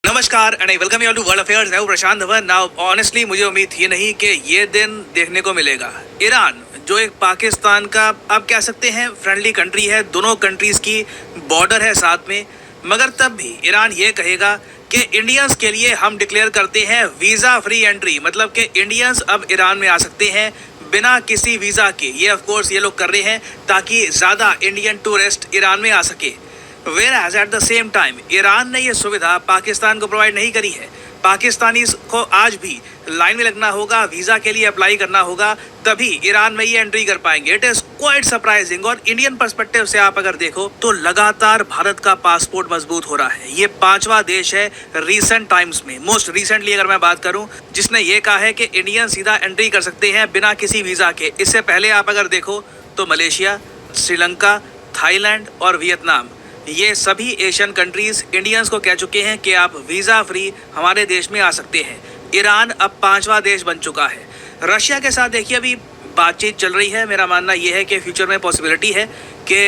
नमस्कार and I welcome you all to world affairs. मैं हूं प्रशांत धवन। नाउ ऑनेस्टली मुझे उम्मीद थी नहीं कि ये दिन देखने को मिलेगा। ईरान जो एक पाकिस्तान का आप कह सकते हैं फ्रेंडली कंट्री है, दोनों कंट्रीज की बॉर्डर है साथ में, मगर तब भी ईरान ये कहेगा कि इंडियंस के लिए हम डिक्लेयर करते हैं वीज़ा फ्री एंट्री, मतलब कि इंडियंस अब ईरान में आ सकते हैं बिना किसी वीज़ा के। ये ऑफ कोर्स ये लोग कर रहे हैं ताकि ज़्यादा इंडियन टूरिस्ट ईरान में आ सके। Whereas at the same time Iran ने ये सुविधा पाकिस्तान को प्रोवाइड नहीं करी है। पाकिस्तानी को आज भी लाइन में लगना होगा, वीज़ा के लिए अप्लाई करना होगा, तभी ईरान में ये एंट्री कर पाएंगे। It is quite surprising. और इंडियन पर्सपेक्टिव से आप अगर देखो तो लगातार भारत का पासपोर्ट मजबूत हो रहा है। ये 5वां देश है रिसेंट टाइम्स में, मोस्ट रिसेंटली अगर मैं बात करूं, जिसने ये कहा है कि इंडियन सीधा एंट्री कर सकते हैं बिना किसी वीज़ा के। इससे पहले आप अगर देखो तो मलेशिया, श्रीलंका, थाईलैंड और वियतनाम, ये सभी एशियन कंट्रीज इंडियंस को कह चुके हैं कि आप वीज़ा फ्री हमारे देश में आ सकते हैं। ईरान अब 5वां देश बन चुका है। रशिया के साथ देखिए अभी बातचीत चल रही है। मेरा मानना यह है कि फ्यूचर में पॉसिबिलिटी है कि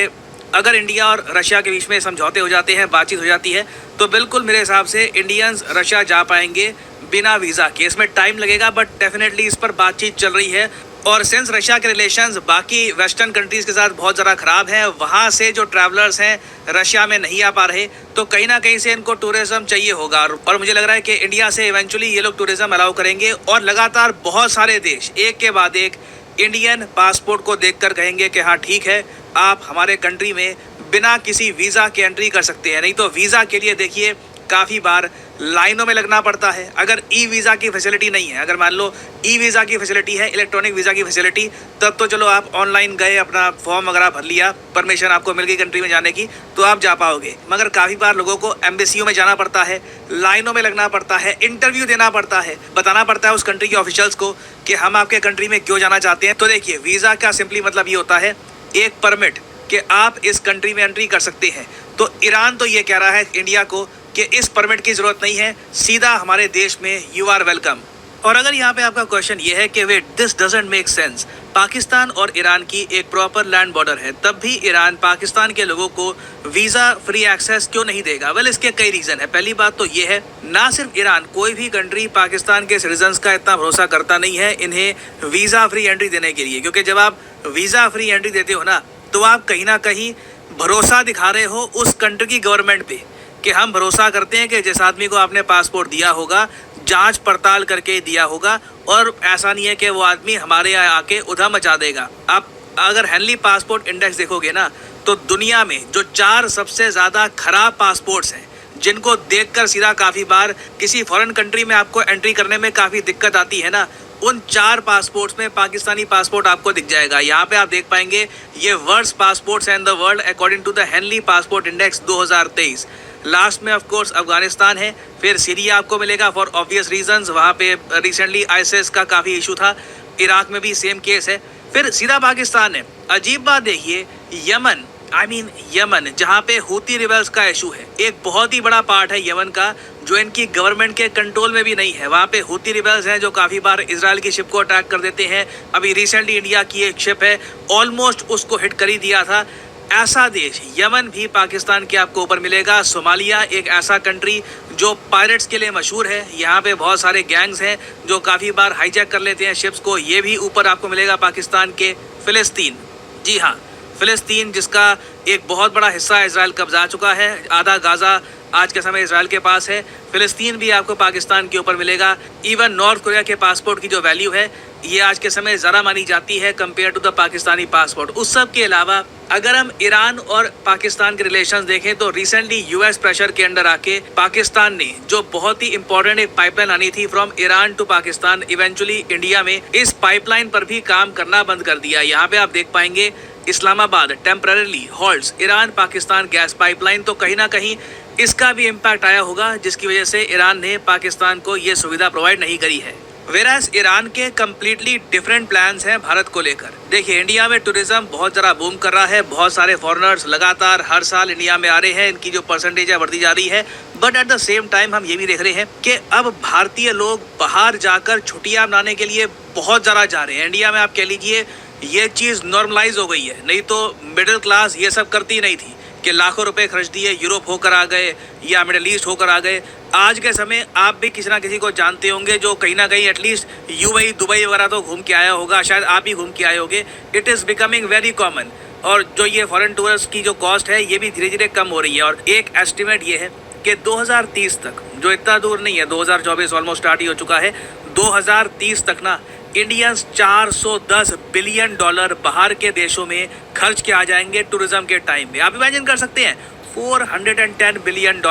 अगर इंडिया और रशिया के बीच में समझौते हो जाते हैं, बातचीत हो जाती है, तो बिल्कुल मेरे हिसाब से इंडियंस रशिया जा पाएंगे बिना वीज़ा के। इसमें टाइम लगेगा बट डेफिनेटली इस पर बातचीत चल रही है। और सिंस रशिया के रिलेशंस बाकी वेस्टर्न कंट्रीज़ के साथ बहुत ज़्यादा ख़राब हैं, वहाँ से जो ट्रैवलर्स हैं रशिया में नहीं आ पा रहे, तो कहीं ना कहीं से इनको टूरिज़्म चाहिए होगा। और मुझे लग रहा है कि इंडिया से इवेंचुअली ये लोग टूरिज़्म अलाउ करेंगे और लगातार बहुत सारे देश एक के बाद एक इंडियन पासपोर्ट को देखकर कहेंगे कि हाँ ठीक है, आप हमारे कंट्री में बिना किसी वीज़ा के एंट्री कर सकते हैं। नहीं तो वीज़ा के लिए देखिए काफ़ी बार लाइनों में लगना पड़ता है। अगर ई वीज़ा की फैसिलिटी नहीं है, अगर मान लो ई वीज़ा की फैसिलिटी है, इलेक्ट्रॉनिक वीज़ा की फैसिलिटी, तब तो चलो आप ऑनलाइन गए, अपना फॉर्म वगैरह भर लिया, परमिशन आपको मिल गई कंट्री में जाने की, तो आप जा पाओगे। मगर काफ़ी बार लोगों को एम्बेसियों में जाना पड़ता है, लाइनों में लगना पड़ता है, इंटरव्यू देना पड़ता है, बताना पड़ता है उस कंट्री के ऑफिशियल्स को कि हम आपके कंट्री में क्यों जाना चाहते हैं। तो देखिए वीज़ा का सिंपली मतलब ये होता है एक परमिट कि आप इस कंट्री में एंट्री कर सकते हैं। तो ईरान तो ये कह रहा है इंडिया को कि इस परमिट की ज़रूरत नहीं है, सीधा हमारे देश में यू आर वेलकम। और अगर यहाँ पे आपका क्वेश्चन ये है कि wait this doesn't make sense, Pakistan और ईरान की एक प्रॉपर लैंड बॉर्डर है, तब भी ईरान पाकिस्तान के लोगों को वीज़ा फ्री एक्सेस क्यों नहीं देगा? वेल इसके कई रीज़न है। पहली बात तो ये है, ना सिर्फ ईरान, कोई भी कंट्री पाकिस्तान के सिटीजन्स का इतना भरोसा करता नहीं है इन्हें वीज़ा फ्री एंट्री देने के लिए, क्योंकि जब आप वीज़ा फ्री एंट्री देते हो ना, तो आप कहीं ना कहीं भरोसा दिखा रहे हो उस कंट्री की गवर्नमेंट पे कि हम भरोसा करते हैं कि जिस आदमी को आपने पासपोर्ट दिया होगा जांच पड़ताल करके दिया होगा, और ऐसा नहीं है कि वो आदमी हमारे यहाँ आके उधम मचा देगा। आप अगर हेनली पासपोर्ट इंडेक्स देखोगे ना, तो दुनिया में जो 4 सबसे ज़्यादा खराब पासपोर्ट्स हैं, जिनको देखकर सीधा काफ़ी बार किसी फॉरेन कंट्री में आपको एंट्री करने में काफ़ी दिक्कत आती है ना, उन 4 पासपोर्ट्स में पाकिस्तानी पासपोर्ट आपको दिख जाएगा। यहाँ पे आप देख पाएंगे ये worst passports in the world according to the Henley passport index 2023। Last में ऑफ कोर्स अफगानिस्तान है, फिर सीरिया आपको मिलेगा फॉर ऑब्वियस रीजंस, वहाँ पे रिसेंटली आईएसआईएस का काफ़ी इशू था, इराक में भी सेम केस है, फिर सीधा पाकिस्तान है। अजीब बात देखिए, यमन जहाँ पे हूती रिबेल्स का इशू है, एक बहुत ही बड़ा पार्ट है यमन का जो इनकी गवर्नमेंट के कंट्रोल में भी नहीं है। वहाँ पे हूती रिबेल्स हैं जो काफ़ी बार इजराइल की शिप को अटैक कर देते हैं। अभी रिसेंटली इंडिया की एक शिप है, ऑलमोस्ट उसको हिट कर ही दिया था। ऐसा देश यमन भी पाकिस्तान के आपको ऊपर मिलेगा। सोमालिया एक ऐसा कंट्री जो पायरेट्स के लिए मशहूर है, यहाँ पे बहुत सारे गैंग्स हैं जो काफ़ी बार हाईजैक कर लेते हैं शिप्स को, ये भी ऊपर आपको मिलेगा पाकिस्तान के। फ़िलिस्तीन, जी हाँ फ़िलिस्तीन, जिसका एक बहुत बड़ा हिस्सा इजराइल कब्जा चुका है, आधा गाज़ा आज के समय इजराइल के पास है, फ़िलिस्तीन भी आपको पाकिस्तान के ऊपर मिलेगा। इवन नॉर्थ कोरिया के पासपोर्ट की जो वैल्यू है ये आज के समय ज़रा मानी जाती है compare to the Pakistani passport. उस सब के अलावा अगर हम ईरान और पाकिस्तान के रिलेशंस देखें तो रिसेंटली यूएस प्रेशर के अंडर आके पाकिस्तान ने जो बहुत ही इंपॉर्टेंट एक पाइपलाइन आनी थी from Iran to Pakistan, eventually India में इस पाइपलाइन पर भी काम करना बंद कर दिया। यहाँ पे आप देख पाएंगे Islamabad temporarily halts Iran Pakistan gas pipeline, तो कहीं ना कहीं इसका भी इम्पैक्ट आया होगा, जिसकी वजह से ईरान ने पाकिस्तान को ये सुविधा प्रोवाइड नहीं करी है। वेरास ईरान के कम्प्लीटली डिफरेंट प्लान्स हैं भारत को लेकर। देखिए इंडिया में टूरिज्म बहुत ज़्यादा बूम कर रहा है, बहुत सारे फॉरेनर्स लगातार हर साल इंडिया में आ रहे हैं, इनकी जो परसेंटेज है बढ़ती जा रही है। But at the same time हम ये भी देख रहे हैं कि अब भारतीय लोग बाहर जाकर छुट्टियां मनाने के लिए बहुत ज़्यादा जा रहे हैं। इंडिया में आप कह लीजिए ये चीज़ नॉर्मलाइज हो गई है, नहीं तो मिडिल क्लास ये सब करती नहीं थी कि लाखों रुपए खर्च दिए, यूरोप होकर आ गए या मिडिल ईस्ट होकर आ गए। आज के समय आप भी किसी ना किसी को जानते होंगे जो कहीं ना कहीं एटलीस्ट यूएई, दुबई वगैरह तो घूम के आया होगा, शायद आप भी घूम के आए होंगे। It is becoming very common. और जो ये फॉरेन टूरिस्ट की जो कॉस्ट है ये भी धीरे धीरे कम हो रही है। और एक एस्टिमेट ये है कि 2030 तक, जो इतना दूर नहीं है, 2024 ऑलमोस्ट स्टार्ट ही हो चुका है, 2030 तक ना इंडियंस $410 बिलियन बाहर के देशों में खर्च के आ जाएंगे टूरिज्म के टाइम में। आप इमेजिन कर सकते हैं, $410 बिलियन।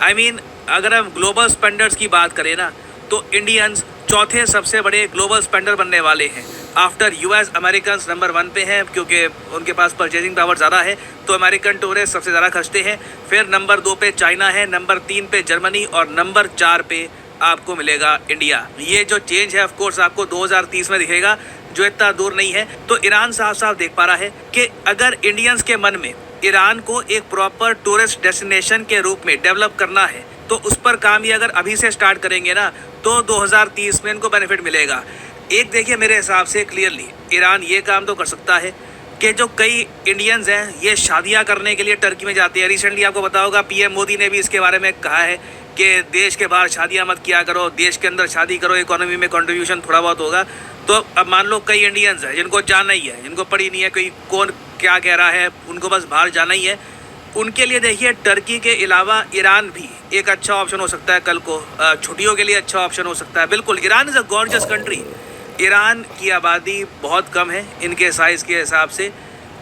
आई मीन अगर हम ग्लोबल स्पेंडर्स की बात करें ना, तो इंडियंस चौथे सबसे बड़े ग्लोबल स्पेंडर बनने वाले हैं। आफ्टर यूएस, अमेरिकन नंबर 1 पे हैं क्योंकि उनके पास परचेजिंग पावर ज़्यादा है, तो अमेरिकन टूरिस्ट सबसे ज़्यादा खर्चते हैं। फिर नंबर 2 पे चाइना है, नंबर 3 पे जर्मनी और नंबर 4 पे आपको मिलेगा इंडिया। ये जो चेंज है ऑफ कोर्स आपको 2030 में दिखेगा, जो इतना दूर नहीं है। तो ईरान साफ साफ देख पा रहा है कि अगर इंडियंस के मन में ईरान को एक प्रॉपर टूरिस्ट डेस्टिनेशन के रूप में डेवलप करना है, तो उस पर काम ये अगर अभी से स्टार्ट करेंगे ना, तो 2030 में इनको बेनिफिट मिलेगा। एक देखिए, मेरे हिसाब से क्लियरली ईरान ये काम तो कर सकता है कि जो कई इंडियंस हैं ये शादियां करने के लिए टर्की में जाते हैं। रिसेंटली आपको पता होगा पीएम मोदी ने भी इसके बारे में कहा है कि देश के बाहर शादियां मत किया करो, देश के अंदर शादी करो, इकोनॉमी में कंट्रीब्यूशन थोड़ा बहुत होगा। तो अब मान लो कई इंडियंस हैं जिनको जाना ही है, जिनको पड़ी नहीं है कोई कौन क्या कह रहा है, उनको बस बाहर जाना ही है, उनके लिए देखिए टर्की के अलावा ईरान भी एक अच्छा ऑप्शन हो सकता है। कल को छुट्टियों के लिए अच्छा ऑप्शन हो सकता है। बिल्कुल, Iran is a gorgeous country. Iran की आबादी बहुत कम है इनके साइज़ के हिसाब से।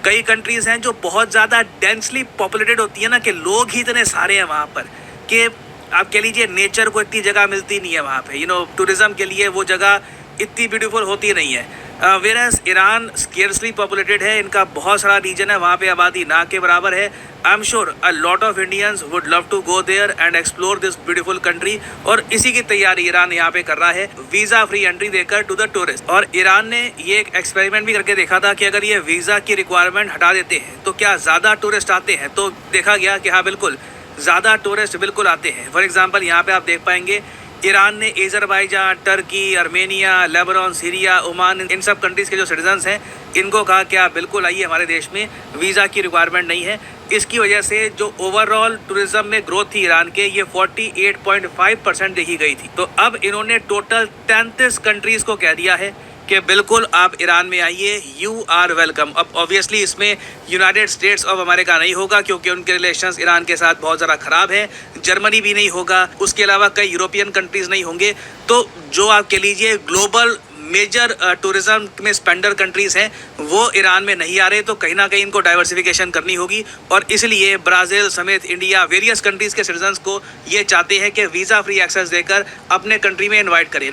कई कंट्रीज़ हैं जो बहुत ज़्यादा डेंसली पॉपुलेटेड होती है ना, कि लोग ही इतने सारे हैं वहाँ पर कि आप कह लीजिए नेचर को इतनी जगह मिलती नहीं है वहाँ पे। टूरिज़्म के लिए वो जगह इतनी ब्यूटीफुल होती नहीं है। वेरएस ईरान स्केर्सली पॉपुलेटेड है, इनका बहुत सारा रीजन है, वहाँ पे आबादी ना के बराबर है। I am sure a lot of Indians would love to go there and explore this beautiful country. और इसी की तैयारी ईरान यहाँ पे कर रहा है, वीज़ा फ्री एंट्री देकर टू द टूरिस्ट। और ईरान ने ये एक एक्सपेरिमेंट भी करके देखा था कि अगर ये वीज़ा की रिक्वायरमेंट हटा देते हैं तो क्या ज़्यादा टूरिस्ट आते हैं। तो देखा गया कि हाँ बिल्कुल ज़्यादा टूरिस्ट बिल्कुल आते हैं। फॉर एग्जांपल यहाँ पे आप देख पाएंगे ईरान ने Azerbaijan, Turkey, Armenia, Lebanon, Syria, Oman, इन सब कंट्रीज़ के जो सिटीजन्स हैं इनको कहा कि आप बिल्कुल आइए हमारे देश में, वीज़ा की रिक्वायरमेंट नहीं है। इसकी वजह से जो ओवरऑल टूरिज्म में ग्रोथ थी ईरान के, ये 48.5% देखी गई थी। तो अब इन्होंने टोटल 33 कंट्रीज़ को कह दिया है कि बिल्कुल आप ईरान में आइए, यू आर वेलकम। अब ऑब्वियसली इसमें यूनाइटेड स्टेट्स ऑफ अमेरिका नहीं होगा क्योंकि उनके रिलेशंस ईरान के साथ बहुत ज़्यादा ख़राब है। जर्मनी भी नहीं होगा, उसके अलावा कई यूरोपियन कंट्रीज़ नहीं होंगे। तो जो आप कह लीजिए ग्लोबल मेजर टूरिज्म में स्पेंडर कंट्रीज़ हैं वो ईरान में नहीं आ रहे, तो कहीं ना कहीं इनको डाइवर्सिफिकेशन करनी होगी। और इसलिए ब्राज़ील समेत इंडिया, वेरियस कंट्रीज़ के सिटीजन्स को ये चाहते हैं कि वीज़ा फ्री एक्सेस देकर अपने कंट्री में इन्वाइट करें।